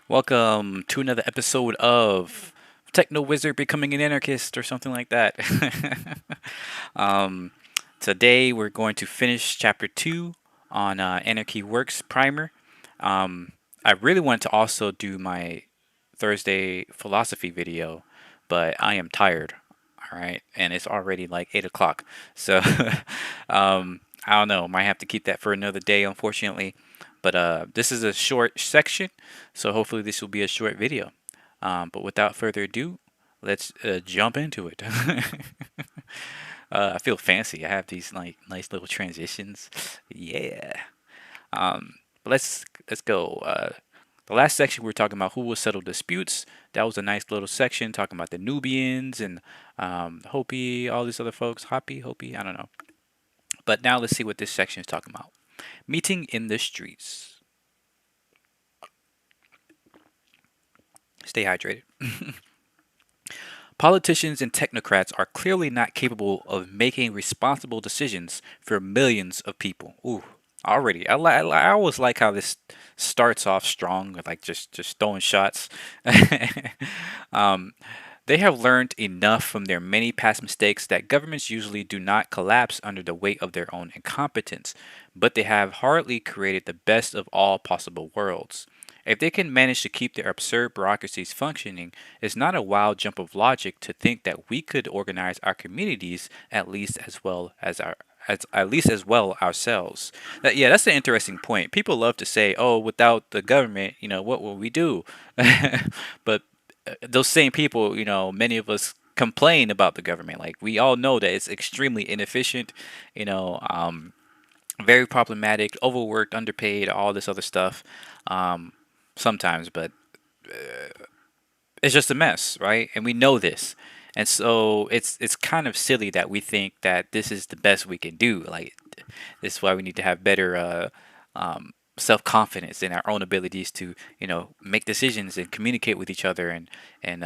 Welcome to another episode of Techno Wizard Becoming an Anarchist or something like that. um, Today we're going to finish chapter 2 on Anarchy Works Primer. Um, I really want to also do my Thursday philosophy video, but I am tired. All right, and it's already like 8 o'clock. So I don't know. Might have to keep that for another day, unfortunately. But this is a short section, so hopefully this will be a short video. But without further ado, let's jump into it. I feel fancy. I have these like nice little transitions. Yeah. But let's go. The last section we were talking about who will settle disputes. That was a nice little section talking about the Nubians and Hopi, all these other folks. Hopi, I don't know. But now let's see what this section is talking about. Meeting in the streets. Stay hydrated. Politicians and technocrats are clearly not capable of making responsible decisions for millions of people. Ooh, already. I always like how this starts off strong, like just throwing shots. um, they have learned enough from their many past mistakes that governments usually do not collapse under the weight of their own incompetence, but they have hardly created the best of all possible worlds. If they can manage to keep their absurd bureaucracies functioning, it's not a wild jump of logic to think that we could organize our communities at least as well as at least as well ourselves. Yeah, that's an interesting point. People love to say, "Oh, without the government, what will we do?" But those same people, many of us complain about the government. Like we all know that it's extremely inefficient, you know, um, very problematic, overworked, underpaid, all this other stuff. Um, Sometimes, but it's just a mess, right? And we know this. And so it's kind of silly that we think that this is the best we can do. Like this is why we need to have better self confidence in our own abilities to make decisions and communicate with each other and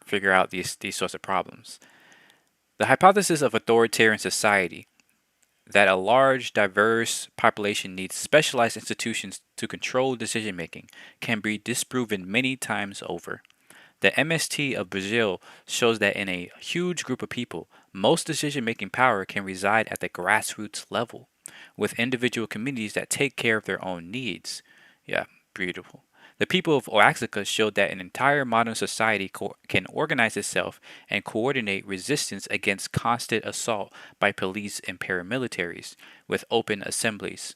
figure out these sorts of problems. The hypothesis of authoritarian society that a large, diverse population needs specialized institutions to control decision making can be disproven many times over. The MST of Brazil shows that in a huge group of people, most decision making power can reside at the grassroots level, with individual communities that take care of their own needs. Yeah, beautiful. The people of Oaxaca showed that an entire modern society can organize itself and coordinate resistance against constant assault by police and paramilitaries, with open assemblies.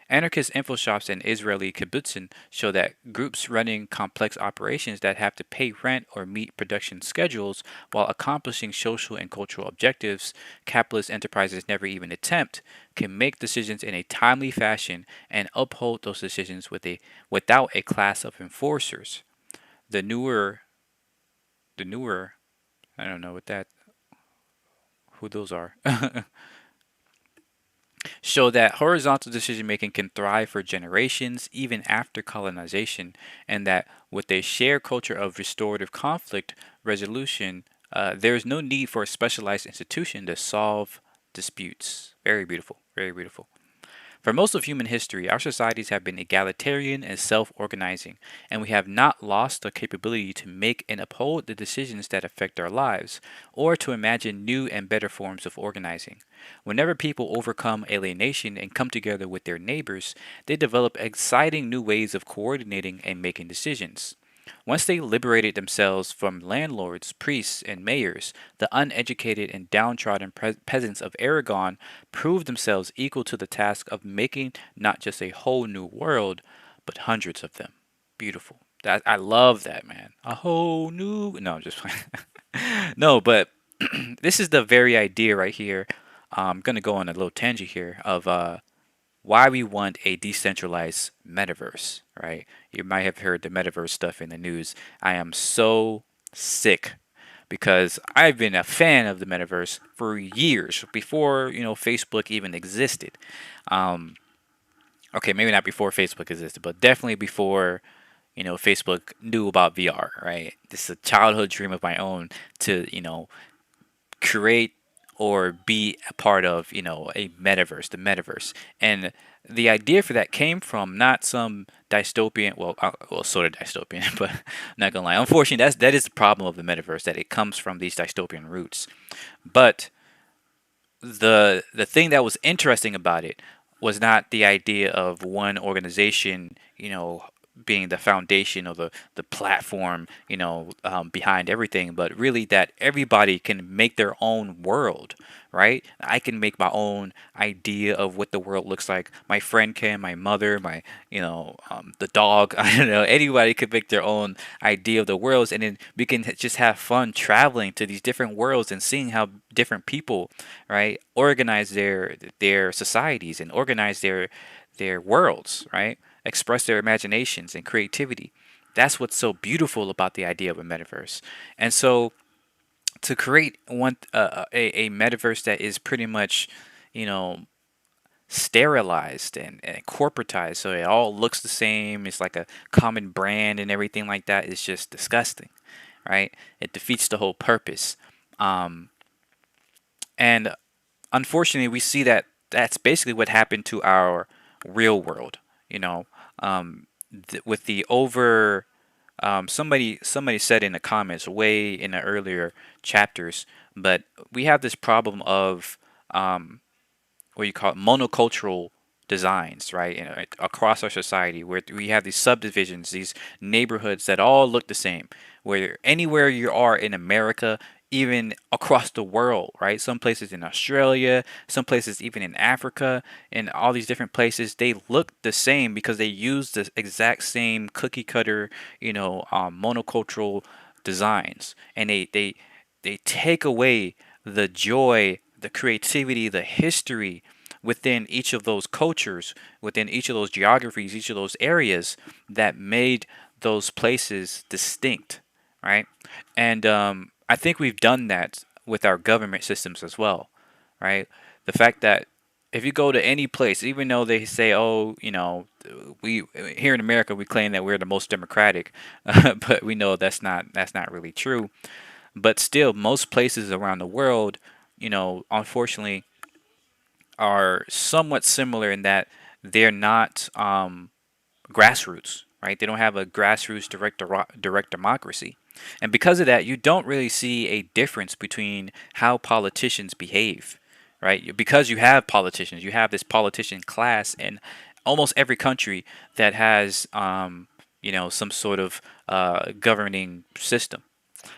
Anarchist info shops and Israeli kibbutzim show that groups running complex operations that have to pay rent or meet production schedules while accomplishing social and cultural objectives capitalist enterprises never even attempt can make decisions in a timely fashion and uphold those decisions without a class of enforcers. The newer, I don't know what that, who those are. Show that horizontal decision making can thrive for generations even after colonization, and that with a shared culture of restorative conflict resolution, there is no need for a specialized institution to solve disputes. Very beautiful, very beautiful. For most of human history, our societies have been egalitarian and self organizing, and we have not lost the capability to make and uphold the decisions that affect our lives, or to imagine new and better forms of organizing. Whenever people overcome alienation and come together with their neighbors, they develop exciting new ways of coordinating and making decisions. Once they liberated themselves from landlords, priests, and mayors, the uneducated and downtrodden peasants of Aragon proved themselves equal to the task of making not just a whole new world, but hundreds of them. Beautiful. I love that, man. A whole new. No, I'm just no, but this is the very idea right here. I'm gonna go on a little tangent here of why we want a decentralized metaverse, right? You might have heard the metaverse stuff in the news. I am so sick because I've been a fan of the metaverse for years before, Facebook even existed. Um, okay, maybe not before Facebook existed, but definitely before, Facebook knew about VR, right? This is a childhood dream of my own to, create or be a part of, a metaverse, the metaverse. And the idea for that came from not some dystopian, well, sort of dystopian, but not gonna lie. Unfortunately, that is the problem of the metaverse, that it comes from these dystopian roots. But the thing that was interesting about it was not the idea of one organization, being the foundation or the platform, behind everything, but really that everybody can make their own world, right? I can make my own idea of what the world looks like. My friend can, my mother, the dog. I don't know. Anybody could make their own idea of the worlds, and then we can just have fun traveling to these different worlds and seeing how different people, right, organize their societies and organize their worlds, right? Express their imaginations and creativity. That's what's so beautiful about the idea of a metaverse. And so to create a metaverse that is pretty much, you know, sterilized and corporatized, so it all looks the same, it's like a common brand and everything like that, is just disgusting, right? It defeats the whole purpose. Um, and unfortunately, we see that that's basically what happened to our real world. You know, with the over somebody said in the comments way in the earlier chapters, but we have this problem of what you call it, monocultural designs, right? Across our society, where we have these subdivisions, these neighborhoods that all look the same. Where anywhere you are in America, even across the world, right? Some places in Australia, some places even in Africa, and all these different places, they look the same because they use the exact same cookie cutter, monocultural designs, and they take away the joy, the creativity, the history within each of those cultures, within each of those geographies, each of those areas that made those places distinct, right? And I think we've done that with our government systems as well, right? The fact that if you go to any place, even though they say, oh, we here in America we claim that we're the most democratic, but we know that's not really true. But still, most places around the world, unfortunately, are somewhat similar in that they're not grassroots, right? They don't have a grassroots direct democracy. And because of that, you don't really see a difference between how politicians behave, right? Because you have politicians, you have this politician class in almost every country that has, some sort of governing system.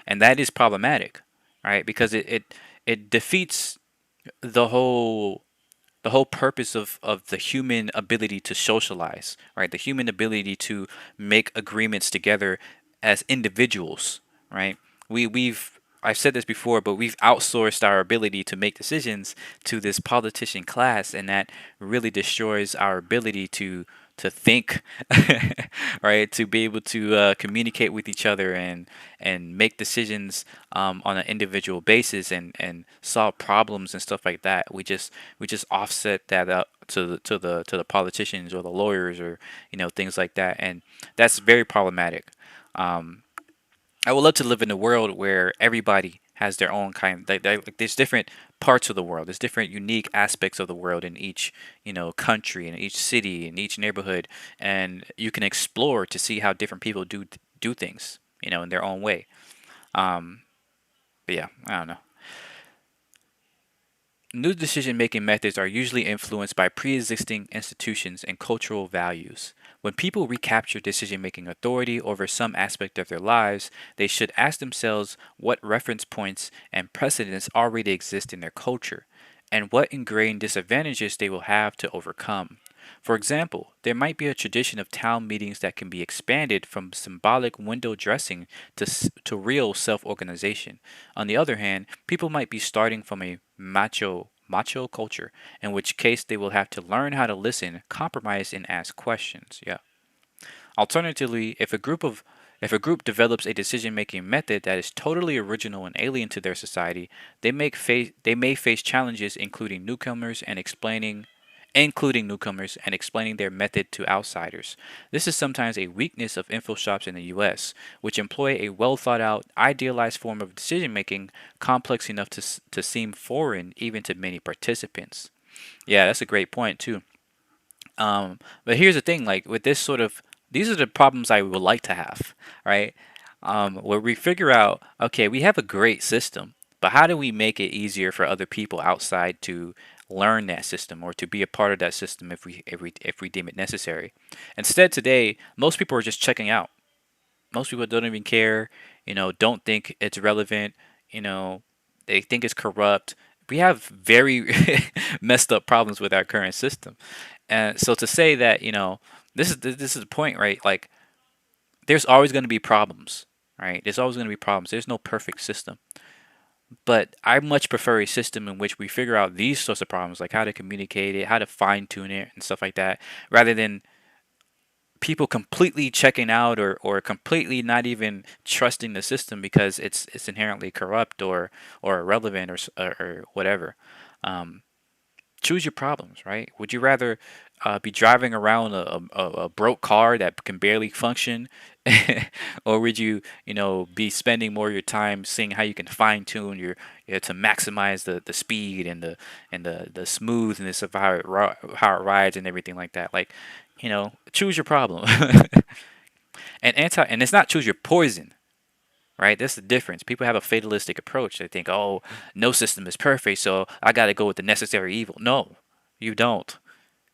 And that is problematic, right? Because it defeats the whole purpose of the human ability to socialize, right? The human ability to make agreements together as individuals, right? I've said this before, but we've outsourced our ability to make decisions to this politician class, and that really destroys our ability to think, right? To be able to communicate with each other and make decisions on an individual basis and solve problems and stuff like that. We just offset that up to the politicians or the lawyers or things like that, and that's very problematic. Um, I would love to live in a world where everybody has their own kind. Like there's different parts of the world. There's different unique aspects of the world in each, country, in each city, in each neighborhood, and you can explore to see how different people do things, in their own way. Um, but yeah, I don't know. New decision-making methods are usually influenced by pre-existing institutions and cultural values. When people recapture decision-making authority over some aspect of their lives, they should ask themselves what reference points and precedents already exist in their culture, and what ingrained disadvantages they will have to overcome. For example, there might be a tradition of town meetings that can be expanded from symbolic window dressing to real self organization. On the other hand, people might be starting from a macho culture, in which case they will have to learn how to listen, compromise, and ask questions. Yeah. Alternatively, if a group develops a decision-making method that is totally original and alien to their society, they may face challenges including newcomers and including newcomers, and explaining their method to outsiders. This is sometimes a weakness of info shops in the US, which employ a well thought out, idealized form of decision making, complex enough to seem foreign even to many participants. Yeah, that's a great point, too. But here's the thing, like with this sort of, these are the problems I would like to have, right? Where we figure out, okay, we have a great system, but how do we make it easier for other people outside to learn that system or to be a part of that system if we deem it necessary? Instead, today, most people are just checking out. Most people don't even care, don't think it's relevant, you know, they think it's corrupt. We have very messed up problems with our current system. And so to say that, this is the point, right? Like there's always going to be problems, right? There's always going to be problems. There's no perfect system. But I much prefer a system in which we figure out these sorts of problems, like how to communicate it, how to fine tune it, and stuff like that, rather than people completely checking out or completely not even trusting the system because it's inherently corrupt or irrelevant or whatever. Um, Choose your problems, right? Would you rather be driving around a broke car that can barely function, or would you be spending more of your time seeing how you can fine tune to maximize the speed and the smoothness of how it rides and everything like that? Like, choose your problem. And it's not choose your poison, right? That's the difference. People have a fatalistic approach. They think, oh, no system is perfect, so I got to go with the necessary evil. No, you don't.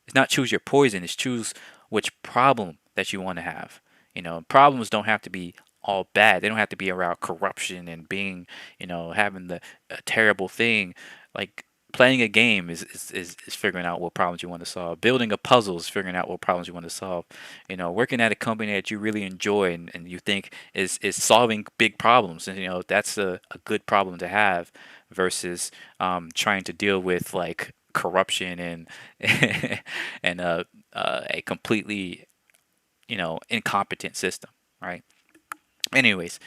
It's not choose your poison. It's choose which problem that you want to have. Problems don't have to be all bad. They don't have to be around corruption and being, having the a terrible thing. Like playing a game is figuring out what problems you want to solve. Building a puzzle is figuring out what problems you want to solve. Working at a company that you really enjoy and you think is solving big problems. And that's a good problem to have versus trying to deal with like corruption and a completely incompetent system, right? Anyways,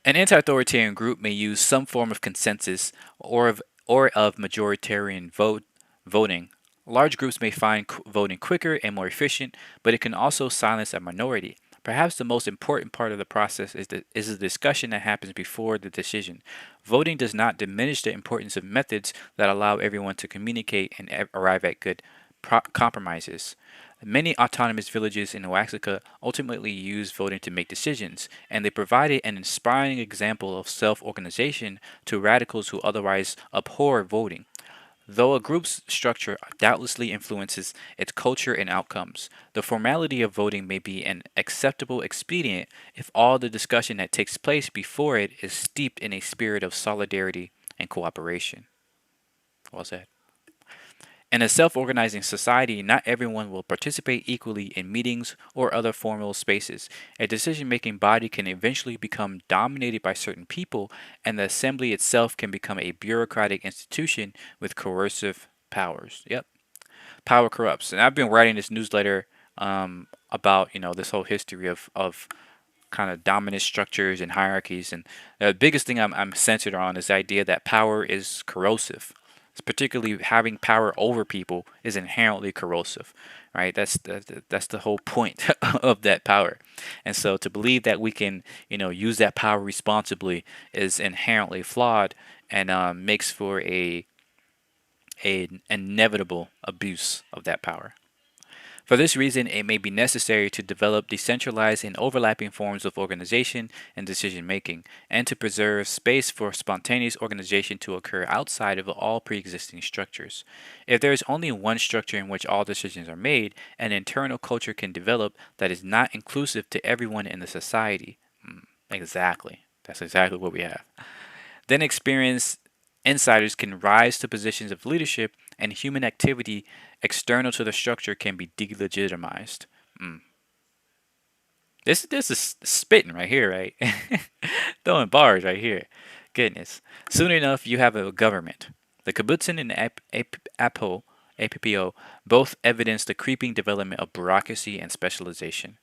an anti-authoritarian group may use some form of consensus or of majoritarian voting. Large groups may find voting quicker and more efficient, but it can also silence a minority. Perhaps the most important part of the process is the discussion that happens before the decision. Voting does not diminish the importance of methods that allow everyone to communicate and arrive at good compromises. Many autonomous villages in Oaxaca ultimately use voting to make decisions, and they provided an inspiring example of self organization to radicals who otherwise abhor voting. Though a group's structure doubtlessly influences its culture and outcomes, the formality of voting may be an acceptable expedient if all the discussion that takes place before it is steeped in a spirit of solidarity and cooperation. Well said. In a self organizing society, not everyone will participate equally in meetings or other formal spaces. A decision making body can eventually become dominated by certain people, and the assembly itself can become a bureaucratic institution with coercive powers. Yep, power corrupts. And I've been writing this newsletter about this whole history of kind of dominant structures and hierarchies. And the biggest thing I'm centered on is the idea that power is corrosive. Particularly having power over people is inherently corrosive, right? That's the whole point of that power. And so to believe that we can, use that power responsibly is inherently flawed and makes for a inevitable abuse of that power. For this reason, it may be necessary to develop decentralized and overlapping forms of organization and decision making, and to preserve space for spontaneous organization to occur outside of all pre existing structures. If there is only one structure in which all decisions are made, an internal culture can develop that is not inclusive to everyone in the society. Exactly. That's exactly what we have. Then experienced insiders can rise to positions of leadership, and human activity external to the structure can be delegitimized. Mm. This is spitting right here, right? Throwing bars right here. Goodness. Soon enough, you have a government. The Kibbutzen and APPO both evidence the creeping development of bureaucracy and specialization.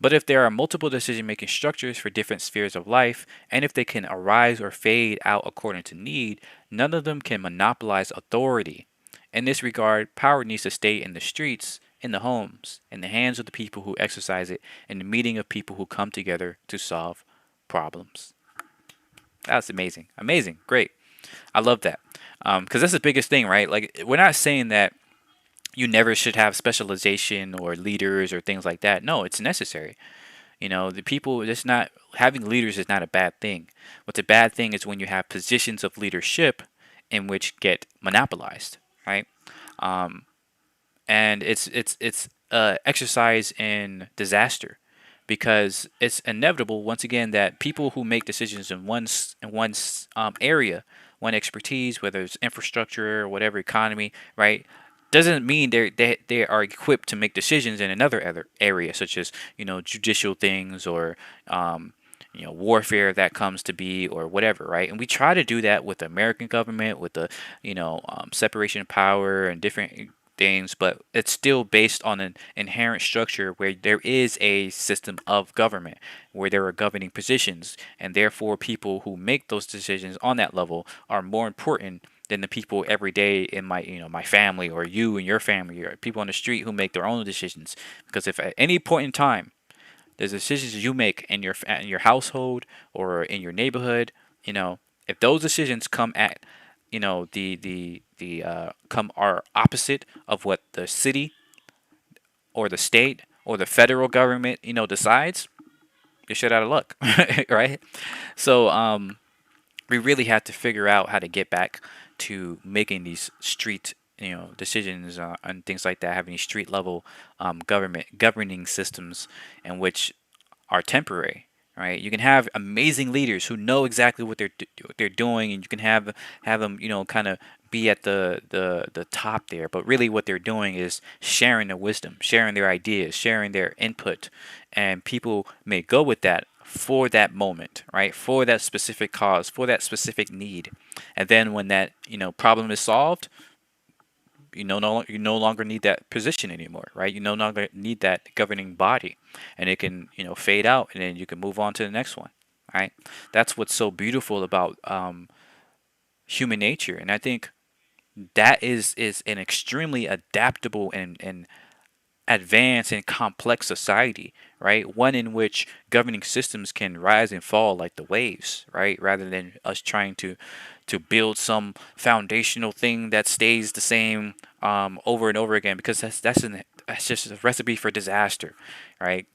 But if there are multiple decision making structures for different spheres of life, and if they can arise or fade out according to need, none of them can monopolize authority. In this regard, power needs to stay in the streets, in the homes, in the hands of the people who exercise it, in the meeting of people who come together to solve problems. That's amazing. Amazing. Great. I love that. Because that's the biggest thing, right? Like, we're not saying that you never should have specialization or leaders or things like that. No, it's necessary. The people, it's not, having leaders is not a bad thing. What's a bad thing is when you have positions of leadership in which get monopolized, right? Um, and it's exercise in disaster, because it's inevitable once again that people who make decisions in one area, one expertise, whether it's infrastructure or whatever, economy, right, doesn't mean they are equipped to make decisions in another other area, such as judicial things, or warfare, that comes to be, or whatever, right? And we try to do that with the American government, with the separation of power and different things, but it's still based on an inherent structure where there is a system of government, where there are governing positions, and therefore people who make those decisions on that level are more important than the people every day in my family, or you and your family, or people on the street who make their own decisions. Because if at any point in time there's decisions you make in your household or in your neighborhood, if those decisions come at the come are opposite of what the city or the state or the federal government decides, you're shit out of luck. Right? So we really have to figure out how to get back to making these street decisions, and things like that, having these street level government governing systems in which are temporary, right? You can have amazing leaders who know exactly what they're doing, and you can have them, kind of be at the top there. But really, what they're doing is sharing their wisdom, sharing their ideas, sharing their input, and people may go with that for that moment, right? For that specific cause, for that specific need, and then when that problem is solved, you no longer need that position anymore, right? You no longer need that governing body, and it can fade out, and then you can move on to the next one, right? That's what's so beautiful about human nature, and I think that is an extremely adaptable and advanced and complex society, right? One in which governing systems can rise and fall like the waves, right? Rather than us trying to build some foundational thing that stays the same over and over again, because that's just a recipe for disaster, right?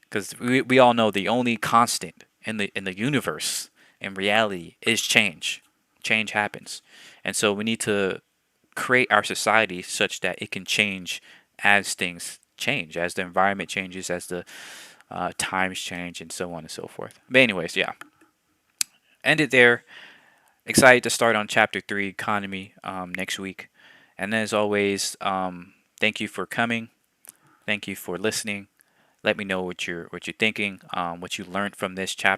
Because we all know the only constant in the universe, in reality, is change. Change happens, and so we need to create our society such that it can change as things change, as the environment changes, as the times change, and so on and so forth. But anyways, yeah, end it there. Excited to start on chapter 3, economy, next week. And as always, thank you for coming. Thank you for listening. Let me know what you're thinking, what you learned from this chapter.